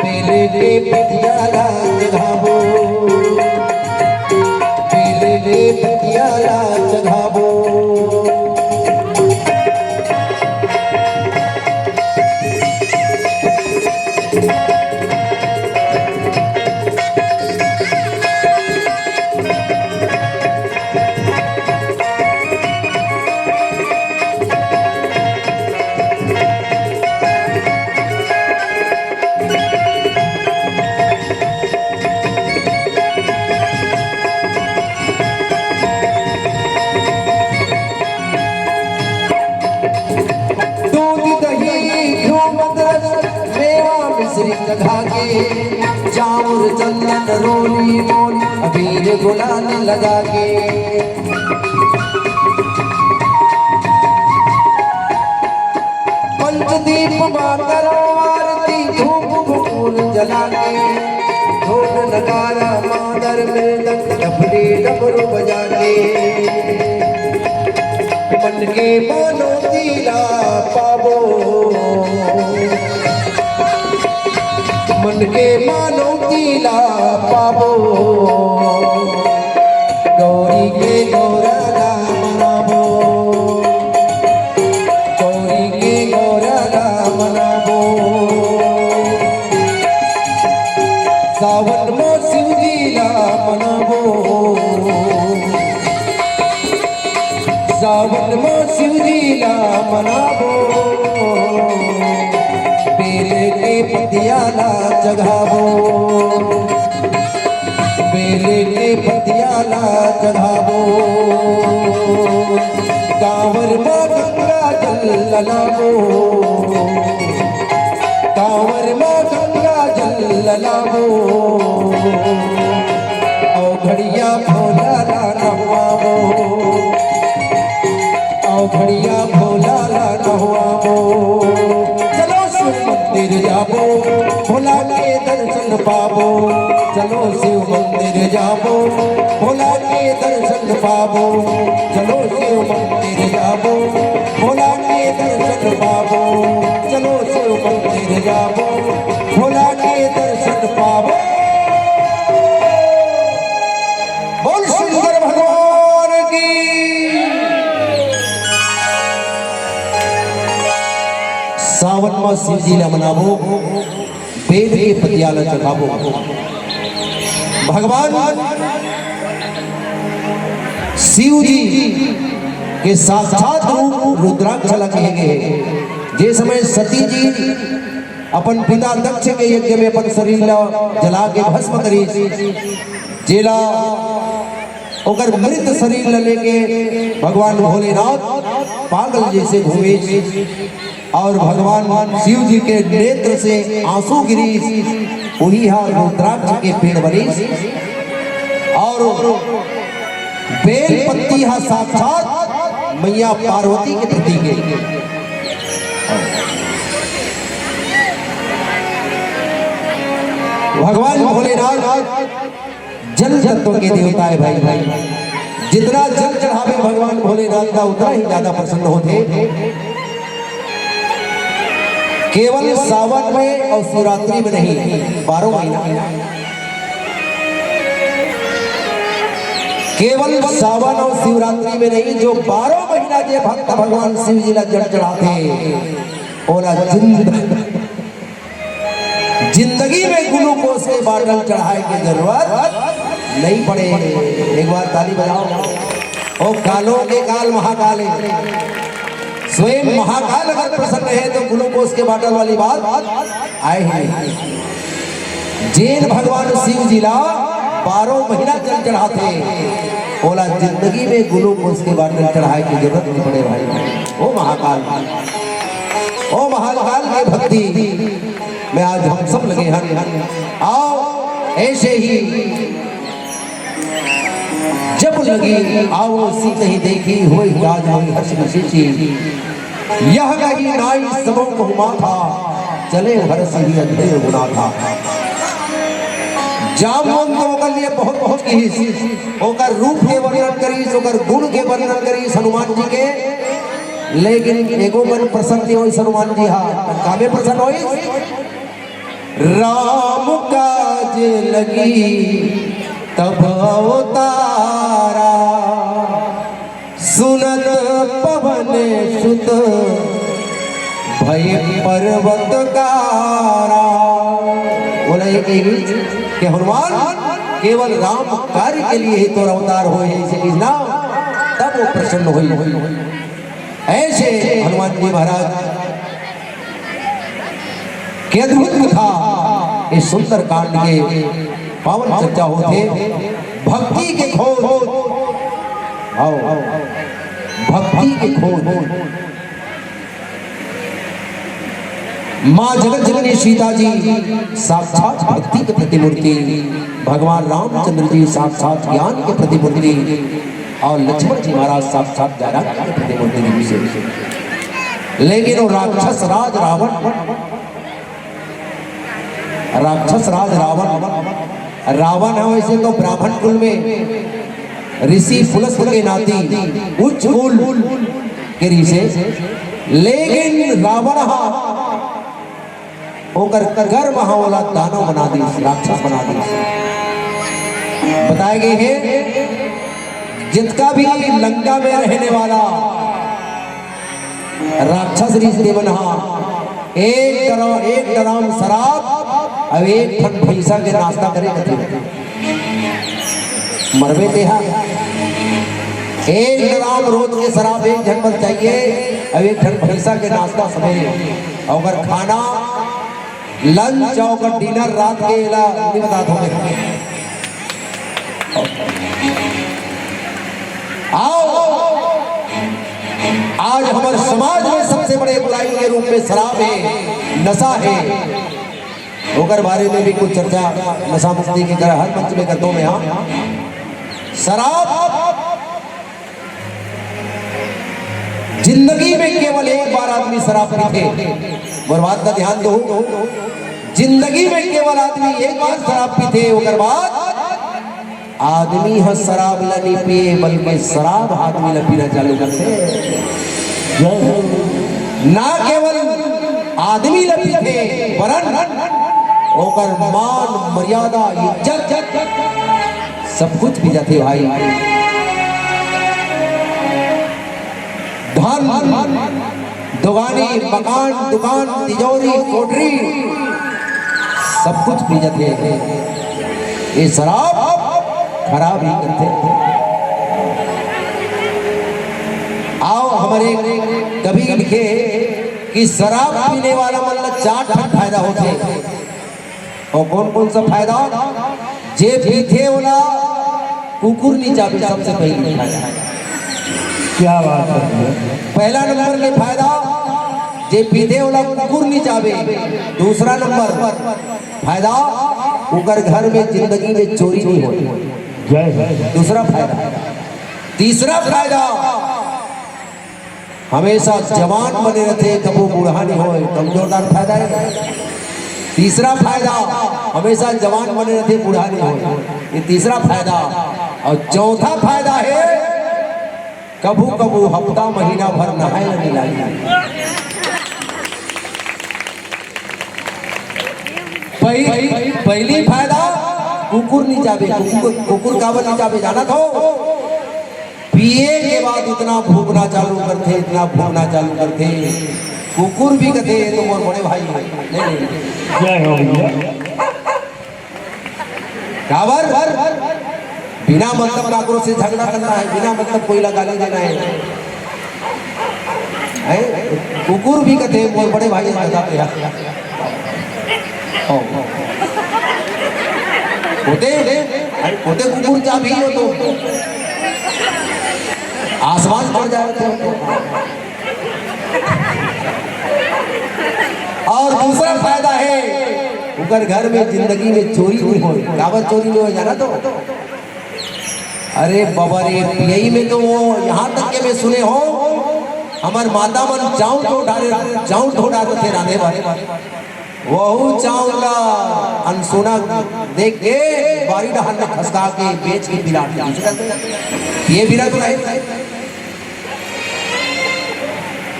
मेरे के पतियाला जगावो पतियाला चढ़ावो। चाउर चंदन रोली मोली अबीर गुलाल लगा के पंचदीप मातरो आरती धूप फूल जला के ढोल नगारा मादर में डफली डमरू बजा के मन के मानो दिला पावो मन के मानो दिला पावो गौरी के गौराला मनावो गौरी के गौराला मनावो। सावन में शिव जी ला मनावो सावन में शिव जी ला मनावो बेले के पतियाला जगावो बेले के पतियाला जगावो। कांवर में गंगा जल ललावो कांवर में गंगा जल ललावो औ घड़िया भोला ला नहवावो औ घड़िया भोला ला नहवावो। मंदिर जाबो भोला के दर्शन पाबो चलो शिव मंदिर जाबो भोला के दर्शन पाबो चलो शिव मंदिर जाबो भोला के दर्शन पाबो चलो शिव मंदिर जाबो भोला के दर्शन पाबो। बोल शंकर भगवान की। सावन में शिव जी ला मनावो बेल के पतियाला चढ़ावो। भगवान शिव जी के साक्षात रूप रुद्राक्ष लगे गए जे समय सती जी अपन पिता दक्ष के यज्ञ में अपन शरीर ला जला के भस्म करी जेला ओकर मृत शरीर ल लेके भगवान भोलेनाथ पागल जैसे घूमे और भगवान शिव जी के नेत्र से आंसू गिरी। वही है रुद्राक्ष के पेड़ बनी और बेल पत्ती है साक्षात मैया पार्वती के प्रतीक है। भगवान भोलेनाथ जल तत्व के देवता है भाई। जितना जल चढ़ावे भगवान भोलेनाथ का उतना ही ज्यादा प्रसन्न होते। केवल सावन में और शिवरात्रि में नहीं, 12 महीना। केवल सावन और शिवरात्रि में नहीं, जो 12 महीना जे भक्त भगवान शिव जी ला जल चढ़ाते ओला जिंदगी में ग्लूकोज के बाटल चढ़ाए की जरूरत नहीं पड़े। एक बार ताली बजाओ। ओ कालों के काल महाकाल है। स्वयं महाकाल अगर प्रसन्न है तो ग्लूकोज के बाटल वाली बात आए हैं। जैन भगवान शिव जी ला 12 महीना जल चढ़ाते बोला जिंदगी में ग्लूकोज के बाटल चढ़ाए की जरूरत नहीं पड़े भाई। ओ महाकाल, ओ महाकाल की भक्ति में आज हम सब लगे हैं। आओ ऐसे ही जब लगी आओ सीत ही देखी हुई राज हुई हर्ष विशेषी। यह नहीं नाई सबों को हुआ था चले हर्ष ही अंधेर गुना था। जामुन तो ओकर लिए बहुत बहुत की ओकर रूप के वर्णन करी, ओकर गुण के वर्णन करी हनुमान जी के। लेकिन एगो मन प्रसन्न हो हनुमान जी। हाँ कामे प्रसन्न हो राम काज लगी तब अवतारा सुनत पवन सुत भय पर्वत कारा। बोला कि हनुमान केवल राम कार्य के लिए ही तो अवतार हो ना, तब वो प्रसन्न हुई। ऐसे हनुमान जी महाराज के अद्भुत कथा इस सुंदर कांड के पावन चर्चा होते। भक्ति के खोज, आओ भक्ति के खोज। माँ जगत जननी सीता जी साक्षात भक्ति के प्रतिमूर्ति, भगवान रामचंद्र जी साक्षात ज्ञान के प्रतिमूर्ति और लक्ष्मण जी महाराज साक्षात वैराग्य के प्रतिमूर्ति। लेकिन वो राक्षस राज रावण है। वैसे तो ब्राह्मण कुल में ऋषि पुलस्त्य के नाती उच्च कुल के ऋषि, लेकिन रावण होकर गर्भ वाला दानव बना दी, राक्षस बना दी। बताए गए हैं जितना भी लंका में रहने वाला राक्षस ऋषि बना, एक ग्राम शराब अब एक ठन भैंसा के नाश्ता करे मरबे देहा। 1 ग्राम रोज के शराब एक झन पर चाहिए। अब एक ठन भैंसा के नाश्ता सवेरे अगर खाना लंच और डिनर रात के ला नहीं बता दो। आओ आज हमारे समाज में सबसे बड़े बुराई के रूप में शराब है, नशा है। ओकर बारे में भी कुछ चर्चा नशा मुक्ति की तरह हर मंच में करता हूं मैं। यहाँ शराब जिंदगी में केवल एक बार आदमी शराब पीते, बर्बाद का ध्यान दो। जिंदगी में केवल आदमी एक बार शराब पीते, ओकर बाद आदमी ह शराब नहीं पिए बल्कि शराब आदमी ला पीना चालू करते। ना केवल आदमी ला पीते वरन ओकर मान मर्यादा इज्जत सब कुछ भी जाते भाई। धन दुकानी मकान दुकान तिजोरी कोठरी सब कुछ भी जाते हैं। ये शराब खराब ही करते। आओ हमारे कभी लिखे कि शराब पीने वाला मतलब 4 फायदा होते। और कौन कौन सा फायदा जे पीते होला कुकुर नहीं चाबे सबसे पहले फायदा। क्या बात है। पहला नंबर के फायदा जे पीते वाला कुकुर नहीं चाबे। दूसरा नंबर फायदा उकर घर में जिंदगी में चोरी नहीं होती। जय जय। दूसरा फायदा। तीसरा फायदा हमेशा जवान बने रहते, कबो बूढ़ा नहीं हो, कमजोरदार फायदा है। तीसरा फायदा हमेशा जवान बने रहते, बूढ़ा नहीं हो, ये तीसरा फायदा। और चौथा फायदा है कबू कबू हफ्ता महीना भर नहाए नहीं लागे। पहली फायदा कुकुर नहीं जाबे। कुकुर काबर नहीं जाबे जाना तो पिए के बाद इतना भूखना चालू करते, इतना भूखना चालू करते, कुकुर भी कहते तो मोर बड़े भाई नहीं। जय हो भैया। काबर बिना मतलब काकरों से झगड़ा करना है, बिना मतलब कोई गाली देना है। कुकुर भी कहते मोर बड़े भाई बताते होते कुकुर जा भी हो तो आसमान पड़ जाए। और दूसरा फायदा है उनकर घर में जिंदगी में चोरी नहीं हो। काबर चोरी नहीं हो जाना तो अरे बाबा रे यही में तो वो यहाँ तक के मैं सुने हो हमार माता मन चाउल ढोड़ाते थे राधे बारे वहू चाउल का अनसुना देख के बारी डहान में खसका के बेच के बिराट ये बिरा तो नहीं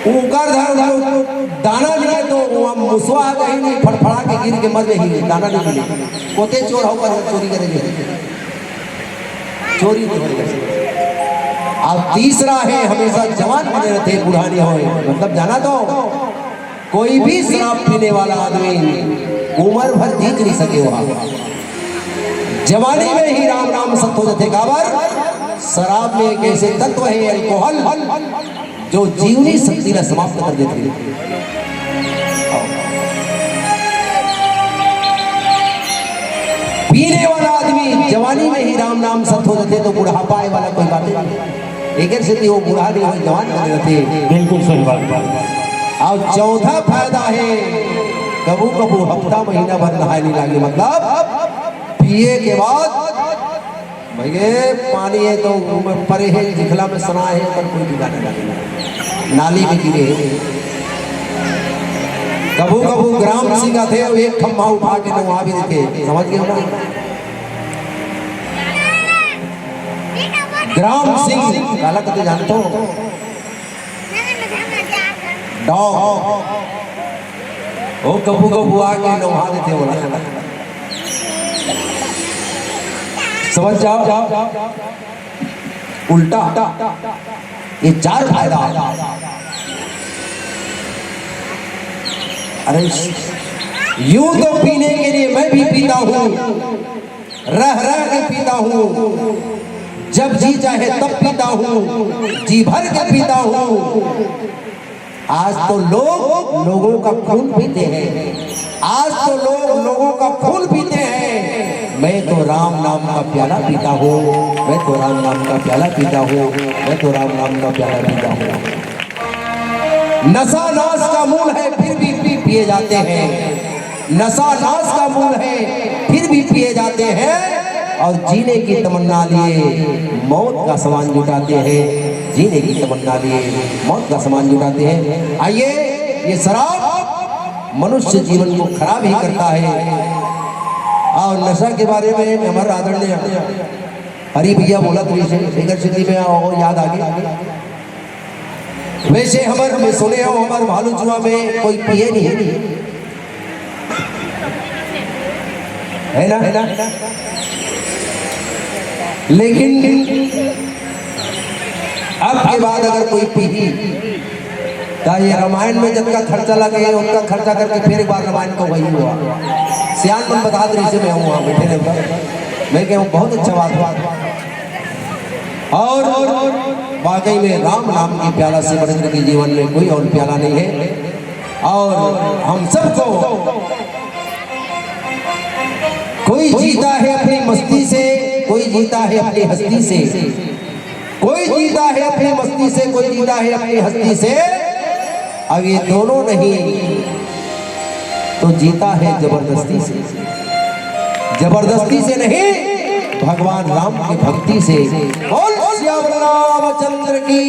ऊकर दाना मिले तो मुसवा कहीं नहीं फड़फड़ा के गिर के मर ही दाना नहीं मिले। कोते चोर होकर चोरी करेंगे, चोरी नहीं होगा। अब तीसरा है हमेशा जवान बने रहते, बूढ़ा नहीं हो। मतलब जाना तो कोई भी शराब पीने वाला आदमी उम्र भर जीत नहीं सके। वहां जवानी में ही राम नाम सत्य हो जाते। काबर शराब में एक ऐसे तत्व है अल्कोहल जो जीवनी शक्ति ने समाप्त कर देती है। पीने वाला आदमी जवानी में ही राम नाम सत्य हो जाते तो बुढ़ापा आए वाला कोई बात नहीं। एक से वो बुढ़ा नहीं हो जवान बने रहते। बिल्कुल सही बात। और चौथा फायदा है कबू कबू हफ्ता महीना भर नहाए नहीं लागे। मतलब पिए के बाद भैया पानी है तो परे है, जिखला में सना है पर कोई भी गाने लगे नाली में गिरे। कबू कबू ग्राम सिंह थे एक खम्भा उठा के वहां भी देखे। समझ गए ना ग्राम सिंह काला कते जानते हो डॉग वो कबू कबू आके नहा देते बोला। समझ जाओ उल्टा ये चार फायदा। अरे यूं तो पीने के लिए मैं भी पीता हूँ, रह रह के पीता हूँ, जब जी चाहे तब पीता हूँ, जी भर के पीता हूँ। आज तो लोग लोगों का खून पीते हैं, आज तो लोग लोगों का खून पीते हैं। मैं तो राम नाम का प्याला पीता हूँ, मैं तो राम नाम का प्याला पीता हूँ, मैं तो राम नाम का प्याला पीता हूँ। नशा नाश का मूल है फिर भी पिए जाते हैं। नशा नाश का मूल है फिर भी पिए जाते हैं। और जीने की तमन्ना लिए मौत का सामान जुटाते हैं, जीने की तमन्ना लिए मौत का सामान जुटाते हैं। आइए ये शराब मनुष्य जीवन को खराब ही करता है। और नशा के बारे में हमारे आदरणीय हरी भैया बोला तो इधर सिद्धि में आओ याद आ गया। वैसे हमारे सुने हो हमारे भालू जुआ में कोई पिए नहीं है ना। लेकिन अब के बाद अगर कोई पी तो ये रामायण में जिनका खर्चा लगे उनका खर्चा करके फिर एक बार रामायण को वही हुआ। सियान मन बता दे से मैं हूँ वहाँ बैठे ने मैं कहूँ बहुत अच्छा बात हुआ। और वाकई में राम नाम की प्याला से बढ़कर के जीवन में कोई और प्याला नहीं है। और हम सबको कोई जीता है अपनी मस्ती से, कोई जीता है अपनी हस्ती से, कोई जीता है अपनी मस्ती से, कोई जीता है अपनी हस्ती से। अब ये दोनों नहीं तो जीता है जबरदस्ती से, जबरदस्ती से नहीं भगवान राम की भक्ति से। बोल श्याम रामचंद्र की।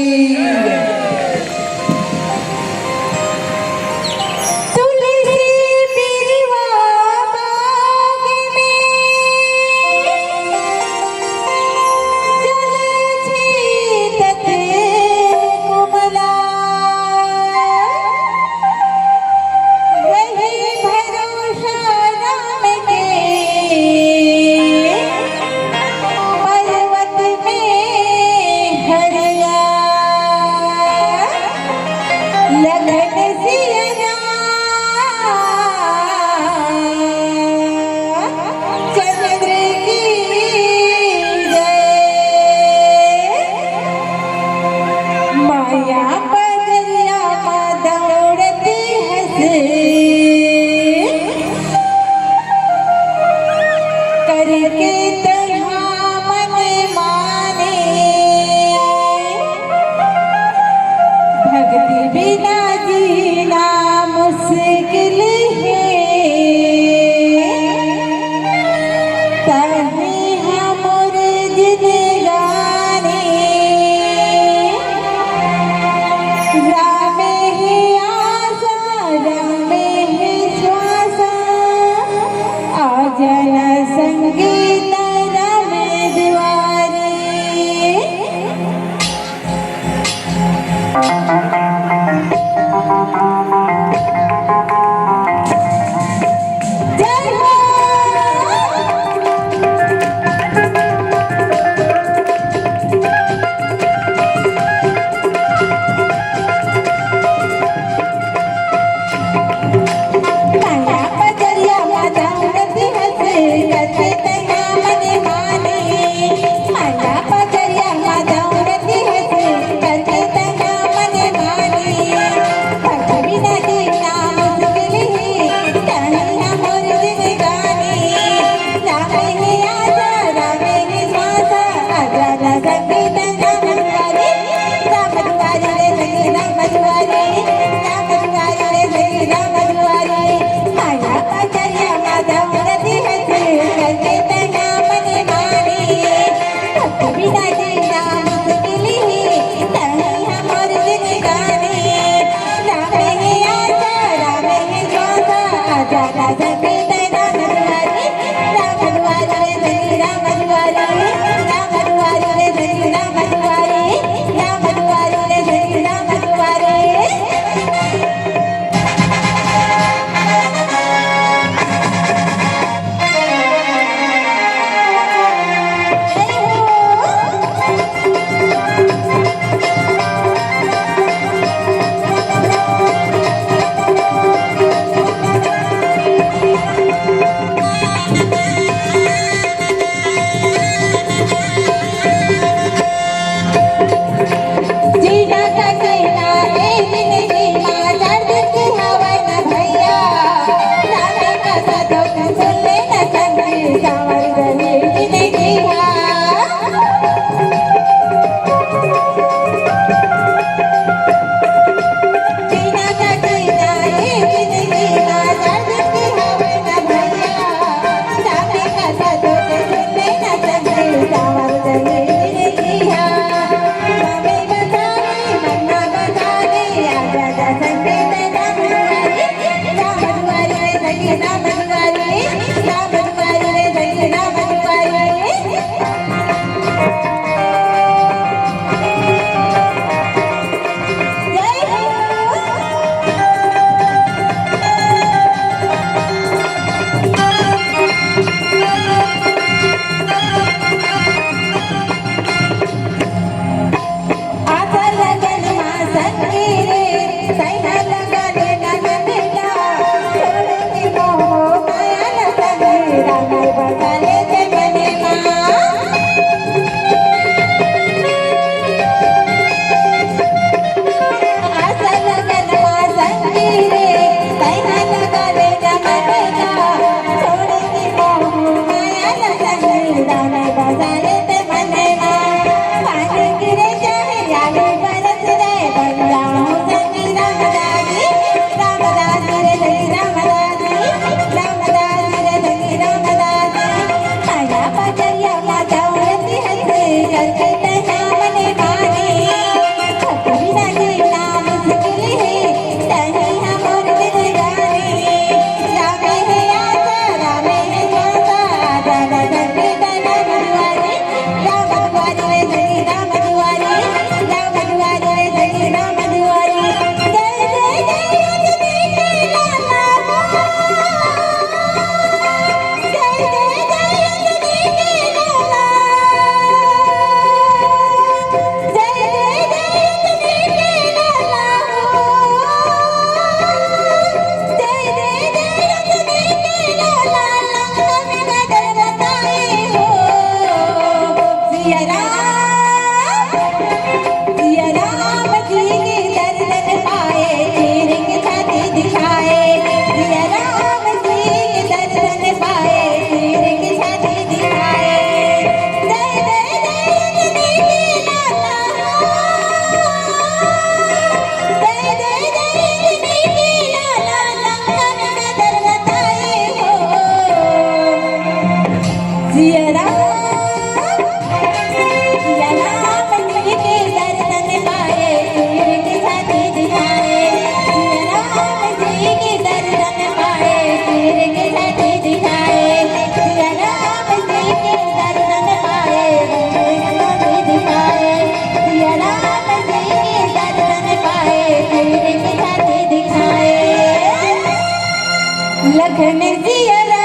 लखन जियरा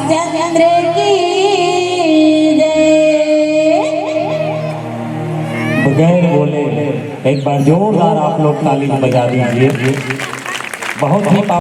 चंद्र की जय। बगैर बोले एक बार जोरदार आप लोग ताली बजा दीजिए। बहुत ही